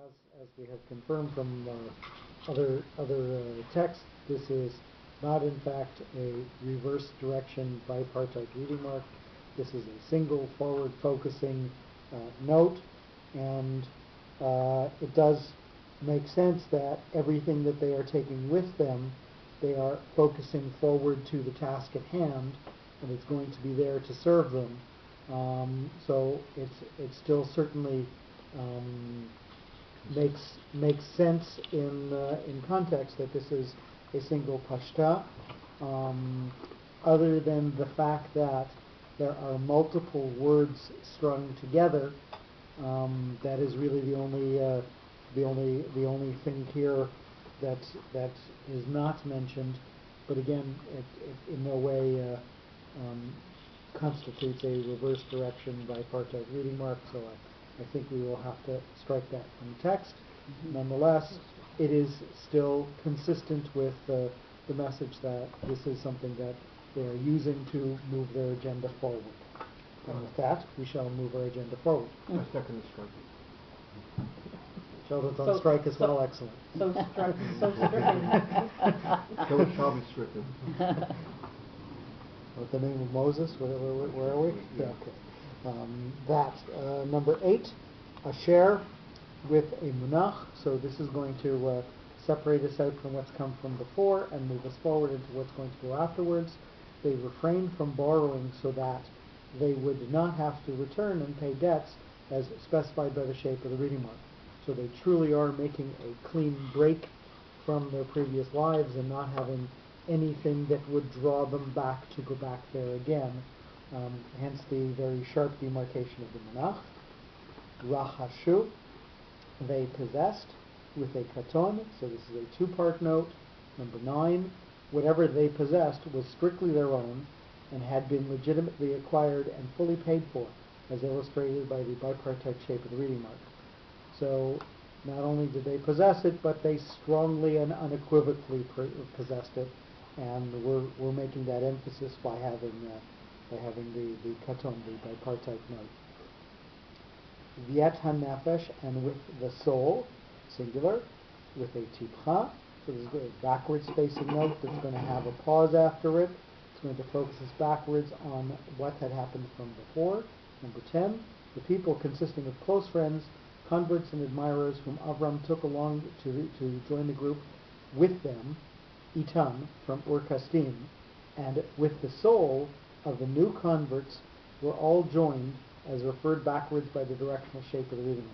as we have confirmed from other texts, this is not in fact a reverse direction bipartite reading mark. This is a single forward-focusing note, and it does make sense that everything that they are taking with them, they are focusing forward to the task at hand, and it's going to be there to serve them. So it still certainly makes sense in context that this is a single pashta, other than the fact that there are multiple words strung together. That is really the only thing here that is not mentioned. But again, it in no way constitutes a reverse direction bipartite reading mark. So I think we will have to strike that from text. Mm-hmm. Nonetheless, it is still consistent with the message that this is something that they are using to move their agenda forward. And with that, we shall move our agenda forward. I second the strike. Sheldon's on strike as well. Excellent. So stricken. So it shall be stricken. With the name of Moses, where are we? Yeah. Okay. Number 8, a share with a munach. So this is going to separate us out from what's come from before and move us forward into what's going to go afterwards. They refrained from borrowing so that they would not have to return and pay debts as specified by the shape of the reading mark. So they truly are making a clean break from their previous lives and not having anything that would draw them back to go back there again. Hence the very sharp demarcation of the munach. Rachashu, they possessed with a katon. So this is a two-part note. Number 9, whatever they possessed was strictly their own and had been legitimately acquired and fully paid for, as illustrated by the bipartite shape of the reading mark. So not only did they possess it, but they strongly and unequivocally possessed it, and we're making that emphasis by having the katon, the bipartite note. Viet hanefesh, and with the soul, singular, with a tipcha. So this is a backwards facing note that's going to have a pause after it. It's going to focus us backwards on what had happened from before. Number 10, the people consisting of close friends, converts and admirers whom Avram took along to join the group with them, Itam, from Ur Kasdim, and with the soul of the new converts were all joined as referred backwards by the directional shape of the reading.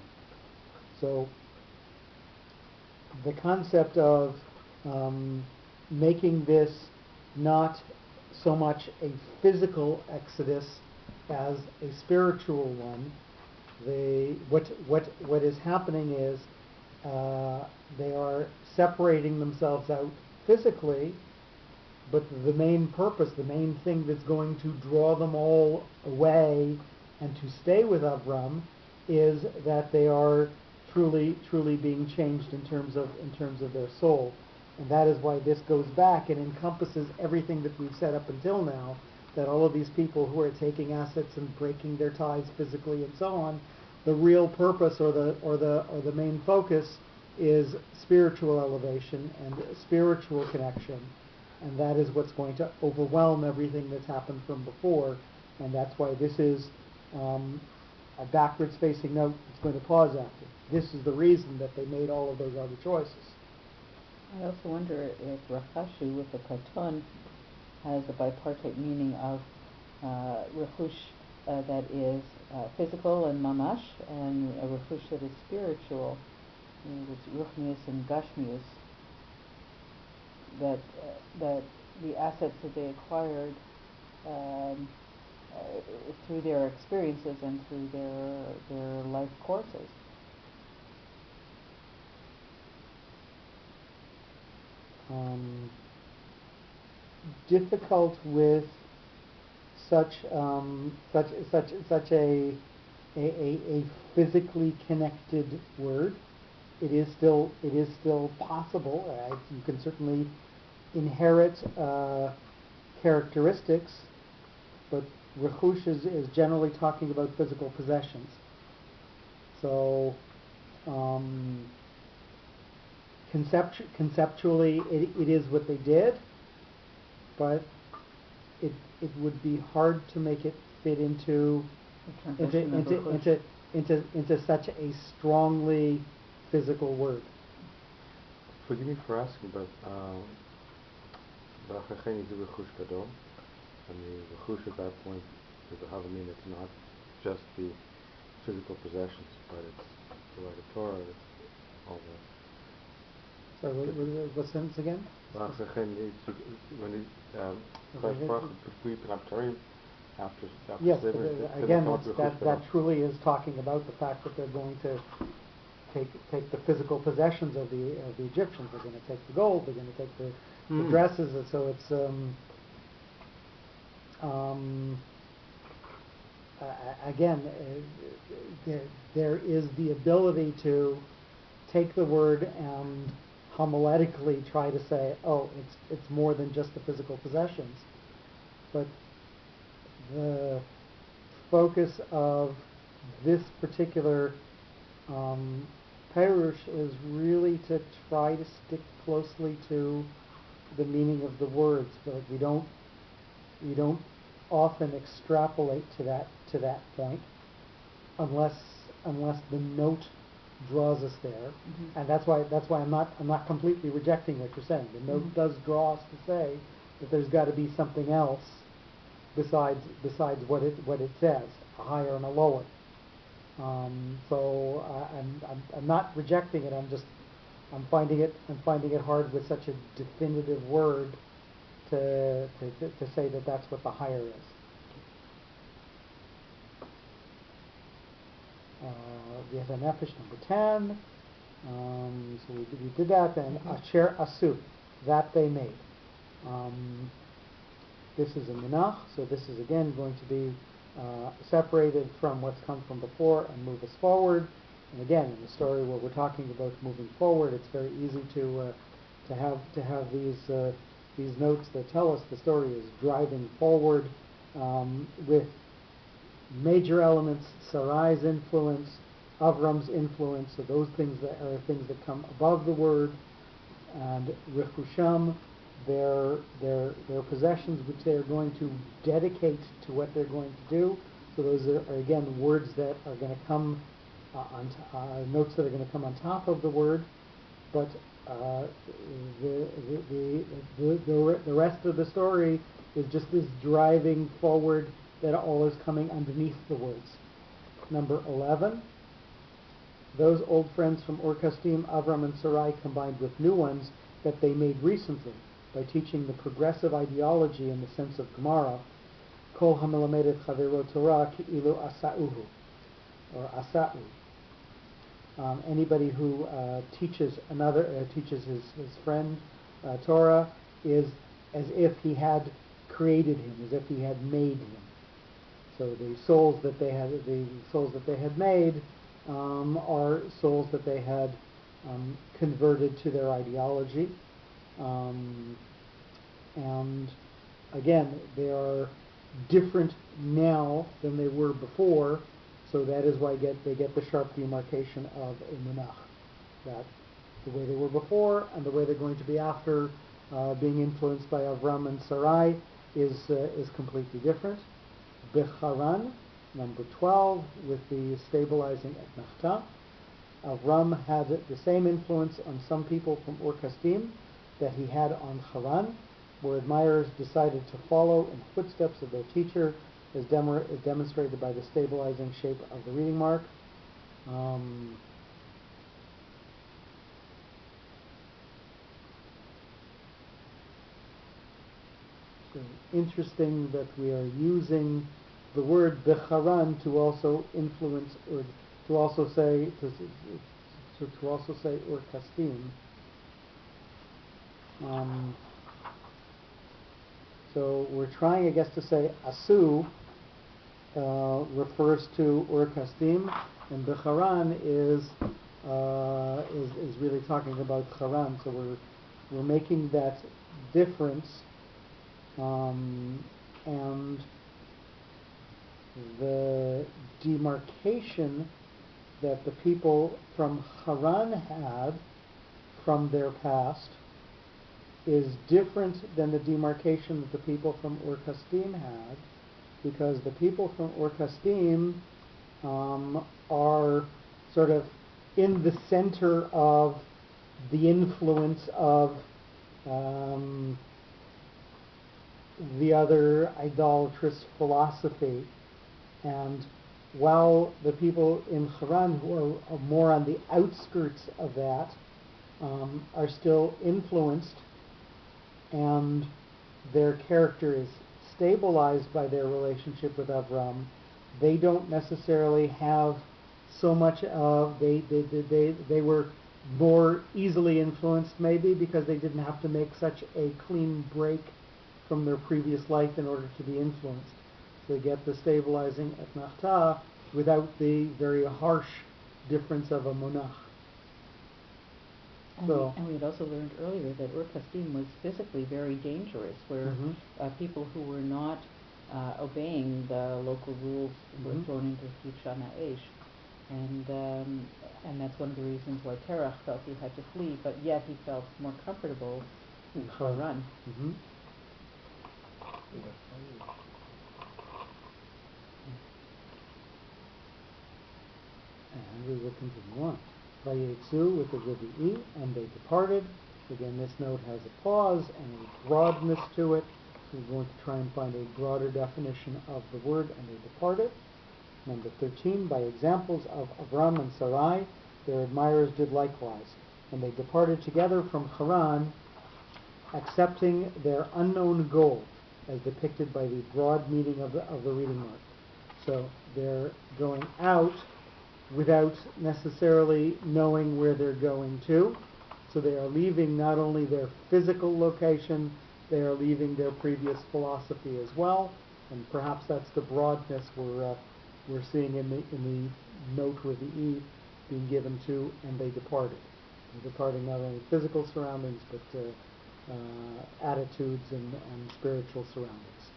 So the concept of making this not so much a physical exodus as a spiritual one. What is happening is they are separating themselves out physically, but the main purpose, the main thing that's going to draw them all away and to stay with Avram is that they are truly being changed in terms of their soul. And that is why this goes back and encompasses everything that we've said up until now, that all of these people who are taking assets and breaking their ties physically and so on, the real purpose or the main focus is spiritual elevation and spiritual connection. And that is what's going to overwhelm everything that's happened from before. And that's why this is a backwards facing note that's going to pause after. This is the reason that they made all of those other choices. I also wonder if Rachashu with the katon has a bipartite meaning of rechush that is physical and mamash, and a rechush that is spiritual, which ruchnius and gashmius. That the assets that they acquired through their experiences and through their life courses. Difficult with such a physically connected word. It is still possible. You can certainly inherit characteristics, but rechush is generally talking about physical possessions. So conceptually it is what they did, but it would be hard to make it fit into such a strongly physical word. Forgive me for asking, but V'achachem is the rechush gadol, and the rechush at that point is the Havamim. It's not just the physical possessions, but it's the light of Torah, it's all that. Sorry, what sentence again? Yes, again, that truly is talking about the fact that they're going to take the physical possessions of the Egyptians. They're going to take the gold. They're going to take the dresses. And so it's again, there is the ability to take the word and homiletically try to say, oh, it's more than just the physical possessions, but the focus of this particular Perush is really to try to stick closely to the meaning of the words, but we don't often extrapolate to that point unless the note draws us there, and that's why I'm not completely rejecting what you're saying. The note does draw us to say that there's got to be something else besides what it says, a higher and a lower. So I'm not rejecting it. I'm finding it hard with such a definitive word to say that that's what the higher is. We have a nefesh number 10. So we did that. Then asher asu, that they made. This is a munach, so this is again going to be separated from what's come from before and move us forward. And again, in the story where we're talking about moving forward, it's very easy to have these notes that tell us the story is driving forward with major elements: Sarai's influence, Avram's influence, so those things that are things that come above the word, and Rechusham, their possessions, which they are going to dedicate to what they're going to do. So those are again words that are going to come notes that are going to come on top of the word, but the rest of the story is just this driving forward that all is coming underneath the words. Number 11, those old friends from Ur Kasdim, Avram and Sarai, combined with new ones that they made recently by teaching the progressive ideology in the sense of Gemara, Kol hamelamed et chavero Torah ki'ilu asa'uhu, or asa'u. Anybody who teaches his friend Torah is as if he had created him, as if he had made him. So the souls that they had made are souls that they had converted to their ideology, and again, they are different now than they were before. So that is why they get the sharp demarcation of a munach, that the way they were before and the way they're going to be after, being influenced by Avram and Sarai, is completely different. Becharan, number 12, with the stabilizing at Nachta. Avram had the same influence on some people from Ur Kasdim that he had on Haran, where admirers decided to follow in the footsteps of their teacher, as demonstrated by the stabilizing shape of the reading mark. So interesting that we are using the word becharan to also influence, or to also say Ur Kasdim. So we're trying, I guess, to say asu refers to Ur Kasdim, and becharan is really talking about Haran. So we're making that difference, and the demarcation that the people from Haran had from their past is different than the demarcation that the people from Ur Kasdim had, because the people from Ur Kasdim are sort of in the center of the influence of the other idolatrous philosophy. And while the people in Haran, who are more on the outskirts of that, are still influenced, and their character is stabilized by their relationship with Avram, they don't necessarily have so much of, they were more easily influenced maybe because they didn't have to make such a clean break from their previous life in order to be influenced. So they get the stabilizing etnachta without the very harsh difference of a monach. And we had also learned earlier that Ur Kasdim was physically very dangerous, where people who were not obeying the local rules were thrown into Huchana Eish. And that's one of the reasons why Terach felt he had to flee, but yet he felt more comfortable in Haran. And we will continue on. Vayetzu with the Revi'i, and they departed. Again, this note has a pause and a broadness to it. So we're going to try and find a broader definition of the word, and they departed. Number 13, by examples of Avram and Sarai, their admirers did likewise. And they departed together from Haran, accepting their unknown goal, as depicted by the broad meaning of the reading mark. So they're going out without necessarily knowing where they're going to. So they are leaving not only their physical location, they are leaving their previous philosophy as well. And perhaps that's the broadness we're seeing in the note with the E being given to, and they departed. They're departing not only physical surroundings, but attitudes and spiritual surroundings.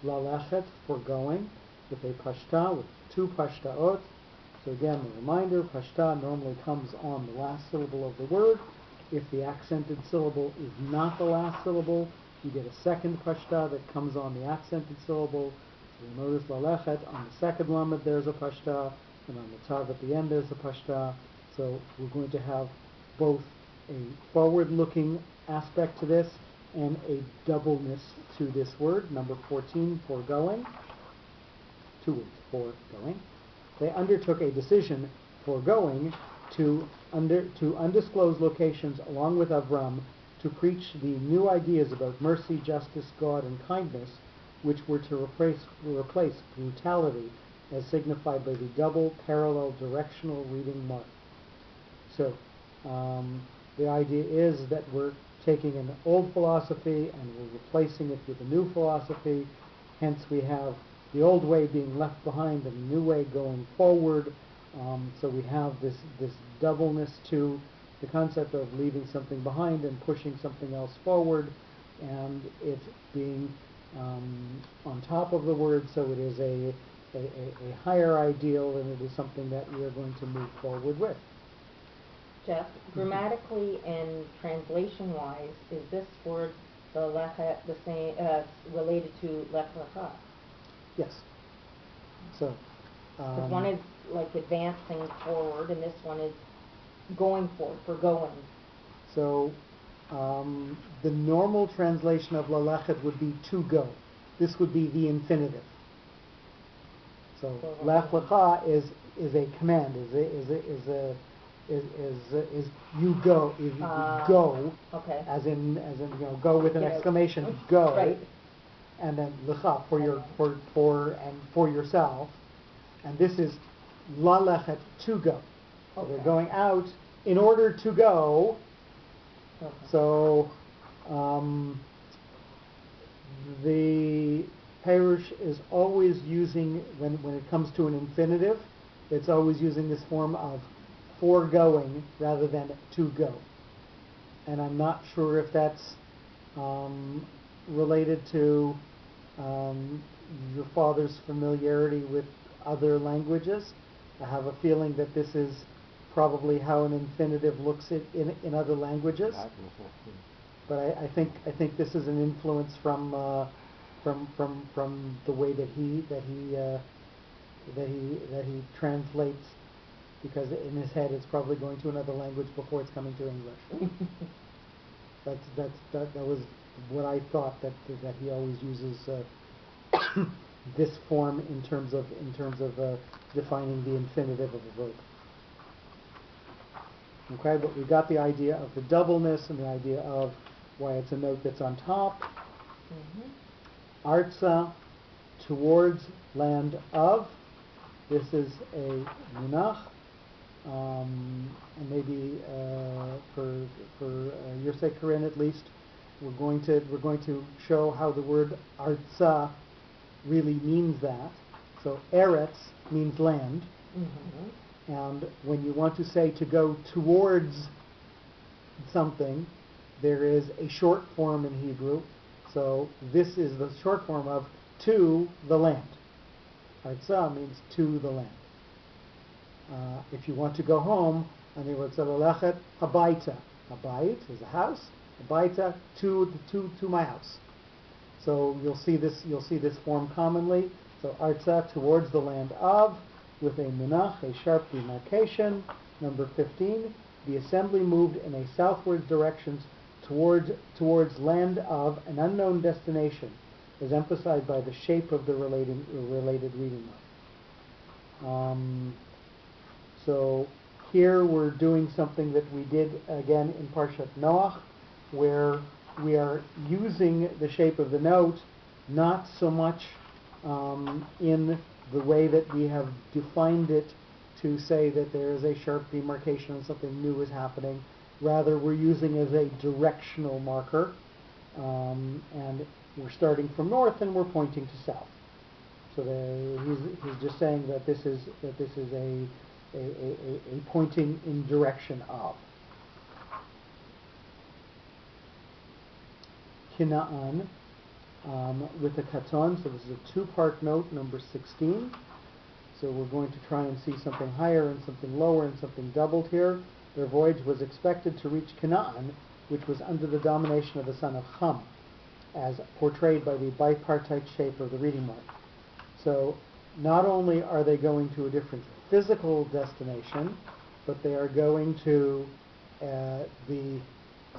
Lalechet, foregoing, with a pashta, with two pashtaot. So again, a reminder, pashta normally comes on the last syllable of the word. If the accented syllable is not the last syllable, you get a second pashta that comes on the accented syllable. So you'll notice lalechet, on the second lamed there's a pashta, and on the tav at the end there's a pashta. So we're going to have both a forward-looking aspect to this and a doubleness to this word. Number 14, foregoing. Two words, foregoing. They undertook a decision, foregoing, to undisclosed locations along with Avram, to preach the new ideas about mercy, justice, God, and kindness, which were to replace brutality as signified by the double parallel directional reading mark. So the idea is that we're taking an old philosophy and we're replacing it with a new philosophy. Hence we have the old way being left behind and the new way going forward. So we have this doubleness to the concept of leaving something behind and pushing something else forward, and it being on top of the word, so it is a higher ideal, and it is something that we are going to move forward with. Jeff, grammatically and translation-wise, is this word the lecha the same related to Lech Lecha? Yes. So. Because one is like advancing forward, and this one is going forward, for going. So the normal translation of lalechet would be to go. This would be the infinitive. So Lech Lecha is a command. Is you go. Is go. Okay. As in go with an exclamation. Go. Right. And then lecha for yourself. And this is lalechet, to go. So they're going out in order to go. Okay. So the Perush is always using, when it comes to an infinitive, it's always using this form of foregoing rather than to go. And I'm not sure if that's related to your father's familiarity with other languages. I have a feeling that this is probably how an infinitive looks in other languages. But I think this is an influence from the way that he translates, because in his head it's probably going to another language before it's coming to English. That was what I thought, that he always uses this form in terms of defining the infinitive of a verb. Okay, but we got the idea of the doubleness and the idea of why it's a note that's on top. Artza, towards land of. This is a munach, and maybe for your sake, Corinne, at least, we're going to show how the word artza really means that. So eretz means land, and when you want to say to go towards something, there is a short form in Hebrew. So this is the short form of to the land. Artza means to the land. If you want to go home, and they would say lechet habayta. Habayit is a house. Habayta, to my house. So you'll see this form commonly. So artza, towards the land of, with a munach, a sharp demarcation. Number 15, the assembly moved in a southward direction towards land of an unknown destination, is emphasized by the shape of the related reading mark. So here we're doing something that we did again in Parshat Noach, where we are using the shape of the note not so much in the way that we have defined it to say that there is a sharp demarcation and something new is happening. Rather, we're using it as a directional marker, and we're starting from north and we're pointing to south. So he's just saying that this is a pointing in direction of. Kina'an, with a katon, so this is a two-part note, number 16. So we're going to try and see something higher and something lower and something doubled here. Their voyage was expected to reach Canaan, which was under the domination of the son of Ham, as portrayed by the bipartite shape of the reading mark. So not only are they going to a different physical destination, but they are going to the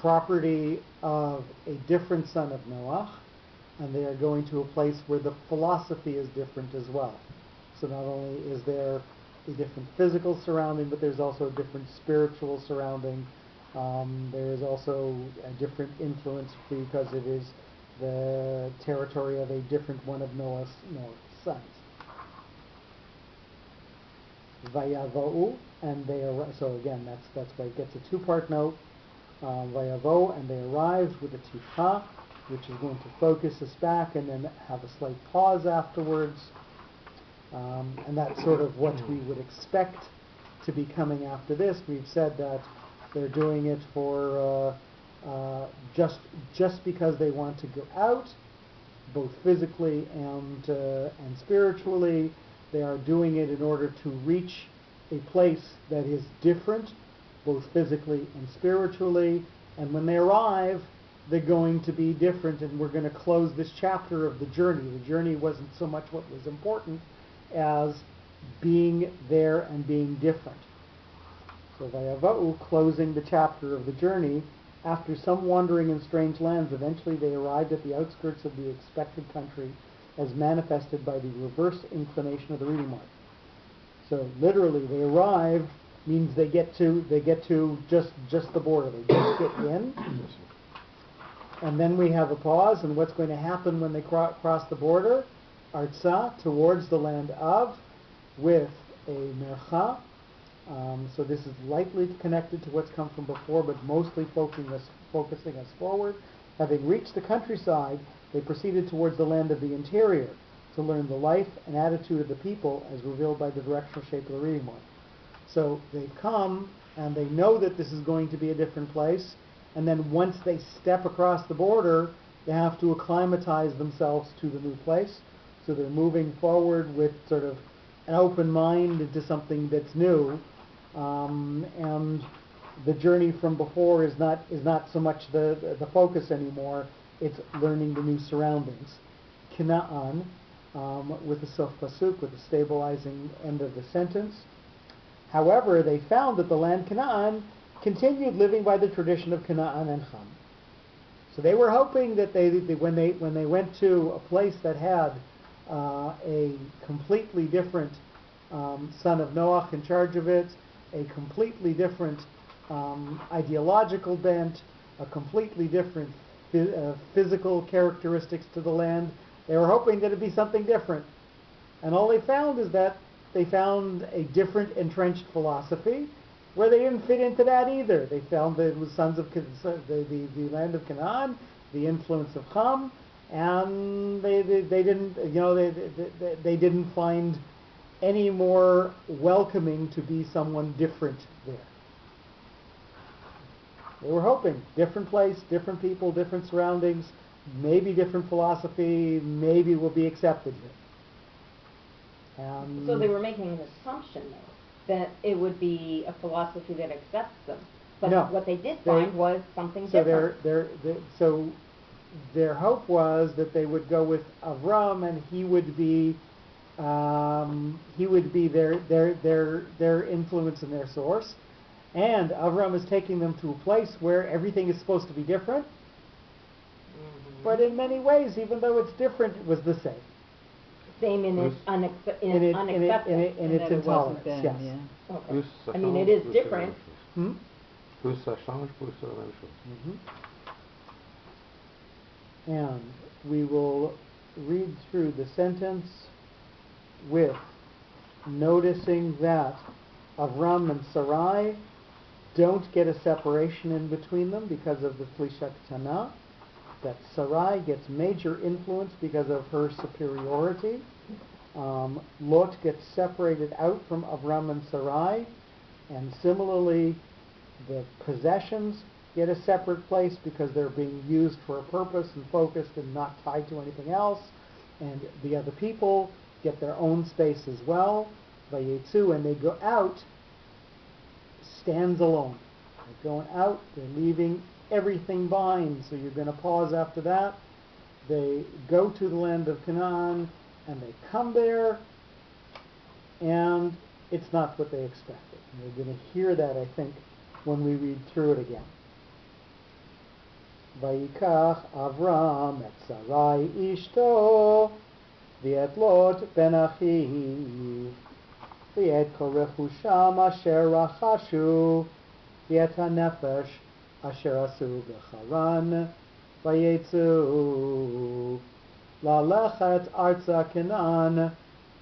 property of a different son of Noach, and they are going to a place where the philosophy is different as well. So not only is there a different physical surrounding, but there's also a different spiritual surrounding. There is also a different influence because it is the territory of a different one of Noah's sons. Vayavo'u, and they are, so again, that's why it gets a two-part note. Vayavo'u, and they arrived with a tifha, which is going to focus us back and then have a slight pause afterwards. And that's sort of what we would expect to be coming after this. We've said that they're doing it for just because they want to go out, both physically and spiritually. They are doing it in order to reach a place that is different, both physically and spiritually. And when they arrive, they're going to be different. And we're going to close this chapter of the journey. The journey wasn't so much what was important as being there and being different. So Vayava'u, closing the chapter of the journey, after some wandering in strange lands, eventually they arrived at the outskirts of the expected country, as manifested by the reverse inclination of the reading mark. So literally, they arrive means they get to just the border. They just get in, and then we have a pause. And what's going to happen when they cross the border? Artza, towards the land of, with a mercha. So this is lightly connected to what's come from before, but mostly focusing us forward. Having reached the countryside, they proceeded towards the land of the interior to learn the life and attitude of the people as revealed by the directional shape of the reading mark. So they come and they know that this is going to be a different place, and then once they step across the border, they have to acclimatize themselves to the new place. So they're moving forward with sort of an open mind into something that's new, and the journey from before is not so much the focus anymore. It's learning the new surroundings. Kina'an, with the sof pasuk, with the stabilizing end of the sentence. However, they found that the land Canaan continued living by the tradition of Canaan and Ham. So they were hoping that when they went to a place that had a completely different son of Noach in charge of it, a completely different ideological bent, a completely different physical characteristics to the land, they were hoping that it'd be something different. And all they found is that they found a different entrenched philosophy where they didn't fit into that either. They found that it was sons of the land of Canaan, the influence of Ham, and they didn't they didn't find any more welcoming to be someone different there. They were hoping different place, different people, different surroundings, maybe different philosophy, maybe we'll be accepted here. So they were making an assumption, though, that it would be a philosophy that accepts them. But no, what they did find was something different. So their hope was that they would go with Avram, and he would be their influence and their source. And Avram is taking them to a place where everything is supposed to be different. Mm-hmm. But in many ways, even though it's different, it was the same. Same in its unacceptance. In its intolerance, then, yes. Yeah. Okay. I mean, it is different. Mm-hmm. And we will read through the sentence with noticing that Avram and Sarai don't get a separation in between them because of the Plisha Ktana, that Sarai gets major influence because of her superiority. Lot gets separated out from Avram and Sarai, and similarly the possessions get a separate place because they're being used for a purpose and focused and not tied to anything else, and the other people get their own space as well. Vayetzu, when they go out, stands alone. They're going out, they're leaving everything behind. So you're going to pause after that. They go to the land of Canaan, and they come there, and it's not what they expected. And you're going to hear that, I think, when we read through it again. Vayikach Avram et Sarai ishto v'et Lot ben achiv v'et kol rechusham asher rachashu v'et hanefesh asher asu b'charan vayetzu lalechet arza Canaan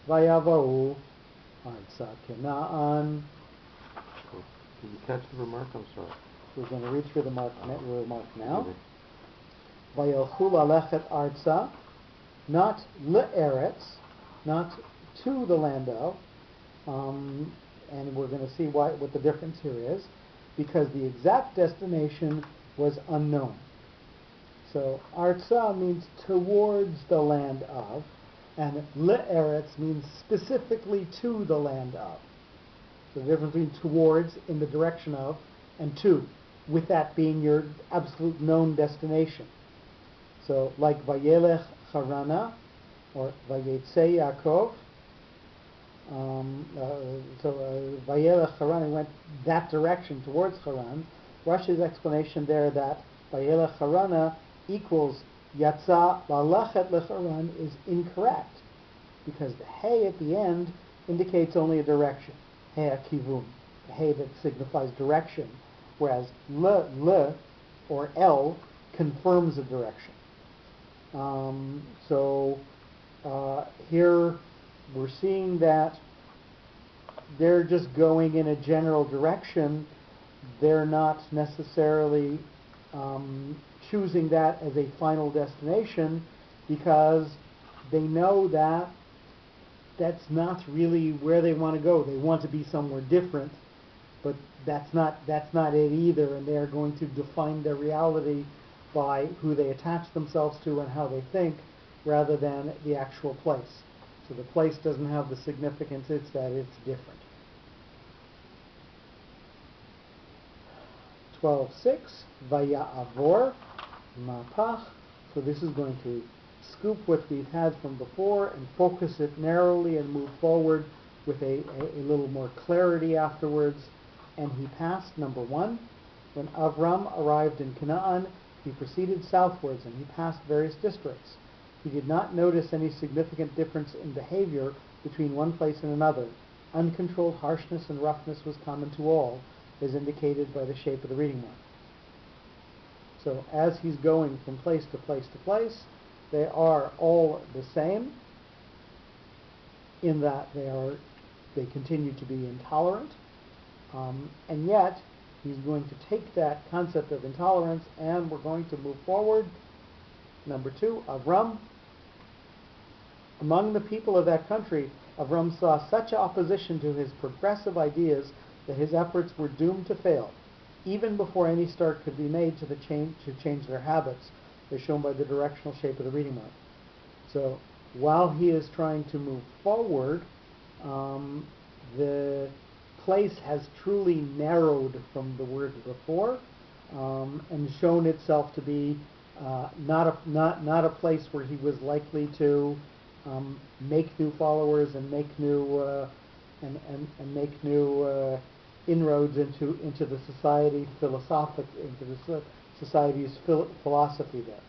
vayavou arza Canaan. Did you catch the remark? I'm sorry. We're going to read through the remark now. Vayelchu lalechet arza, not le'eretz, not to the land of, and we're going to see what the difference here is, because the exact destination was unknown. So arza means towards the land of, and le'eretz means specifically to the land of. So the difference between towards, in the direction of, and to, with that being your absolute known destination. So like Vayelech Harana or Vayetze Yaakov. Vayelech Haran went that direction towards Haran. Rashi's explanation there that Vayelech Harana equals Yatsa Lalachet Lecharan is incorrect, because the hey at the end indicates only a direction. Hey akivun, the hey that signifies direction, whereas le or el confirms a direction. Here we're seeing that they're just going in a general direction. They're not necessarily choosing that as a final destination, because they know that that's not really where they want to go. They want to be somewhere different, but that's not it either, and they're going to define their reality by who they attach themselves to and how they think, rather than the actual place. So the place doesn't have the significance, it's that it's different. 12:6, Vaya'avor, Mapach. So this is going to scoop what we've had from before and focus it narrowly and move forward with a little more clarity afterwards. And he passed, number 1, when Avram arrived in Canaan, he proceeded southwards and he passed various districts. He did not notice any significant difference in behavior between one place and another. Uncontrolled harshness and roughness was common to all, as indicated by the shape of the reading mark. So as he's going from place to place to place, they are all the same in that they continue to be intolerant, and yet he's going to take that concept of intolerance and we're going to move forward. Number 2, Avram. Among the people of that country, Avram saw such opposition to his progressive ideas that his efforts were doomed to fail, even before any start could be made to change their habits, as shown by the directional shape of the reading mark. So while he is trying to move forward, the place has truly narrowed from the word before, and shown itself to be not a place where he was likely to make new followers and make new inroads into the society into the society's philosophy there.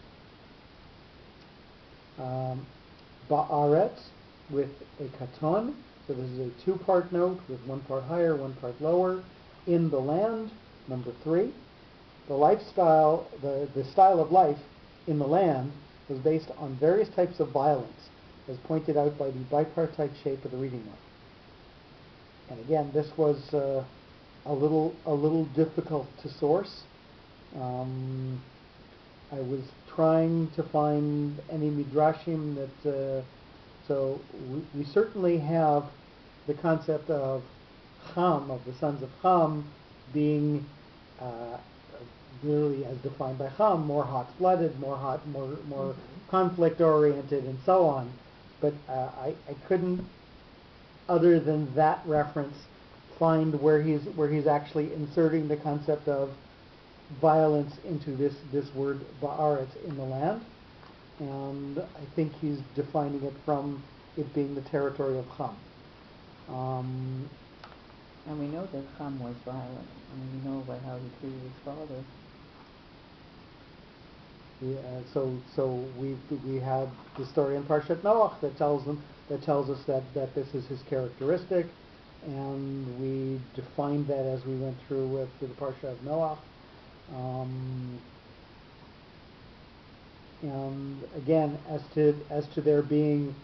Ba'aretz with a katon, so this is a 2-part note with 1 part higher, 1 part lower. In the land, number 3. The lifestyle, the style of life in the land was based on various types of violence, as pointed out by the bipartite shape of the reading mark. And again, this was a little difficult to source. I was trying to find any midrashim that. So we certainly have the concept of Ham, of the sons of Ham, being literally as defined by Ham, more hot-blooded, more conflict-oriented, and so on. But I couldn't, other than that reference, find where he's actually inserting the concept of violence into this word ba'aretz, in the land. And I think he's defining it from it being the territory of Ham. And we know that Ham was violent. I mean, we know about how he treated his father. Yeah, so we have the story in Parshat Noach that tells us that this is his characteristic, and we defined that as we went through the Parsha of Noach. And again, as to there being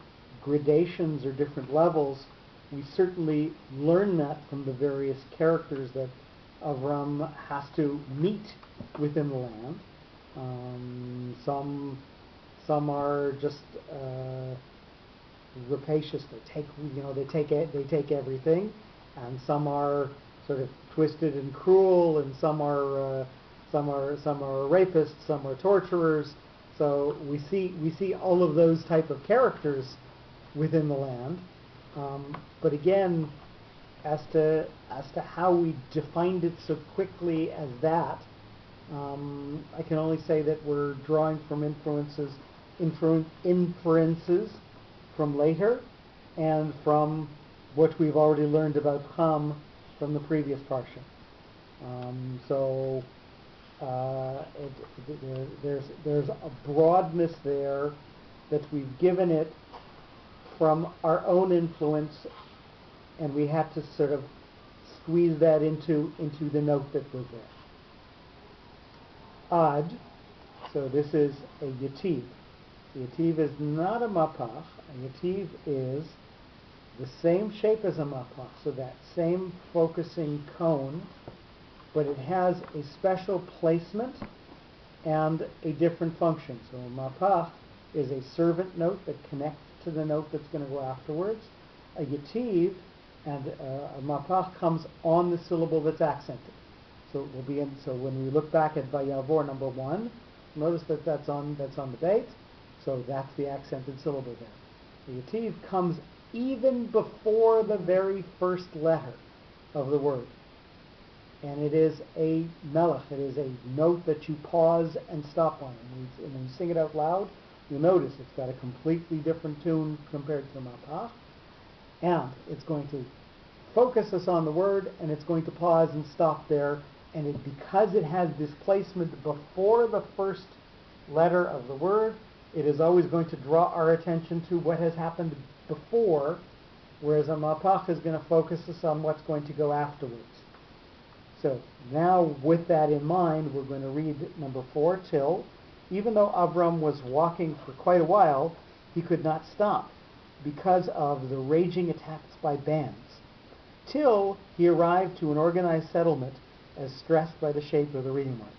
gradations or different levels, we certainly learn that from the various characters that Avram has to meet within the land. Some are just rapacious. They take everything, and some are sort of twisted and cruel, and some are rapists, some are torturers. So we see all of those type of characters within the land. But again, as to how we defined it so quickly as that, I can only say that we're drawing from inferences from later, and from what we've already learned about Ham from the previous parsha. There's a broadness there that we've given it from our own influence, and we had to sort of squeeze that into the note that was there. Ad, so this is a yativ. The yativ is not a mapach. A yativ is the same shape as a mapach, so that same focusing cone, but it has a special placement and a different function. So a mapach is a servant note that connects to the note that's going to go afterwards. A yativ and a mapach comes on the syllable that's accented. So it will be in. So when we look back at Vayavor number 1, notice that that's on the bait. So that's the accented syllable there. The yativ comes even before the very first letter of the word. and it is a melech. It is a note that you pause and stop on. And when you sing it out loud, you'll notice it's got a completely different tune compared to the mapach, and it's going to focus us on the word, and it's going to pause and stop there, and because it has this placement before the first letter of the word, it is always going to draw our attention to what has happened before, whereas a mapach is going to focus us on what's going to go afterwards. So now with that in mind, we're going to read number 4, till. Even though Avram was walking for quite a while, he could not stop because of the raging attacks by bands, till he arrived to an organized settlement as stressed by the shape of the reading mark.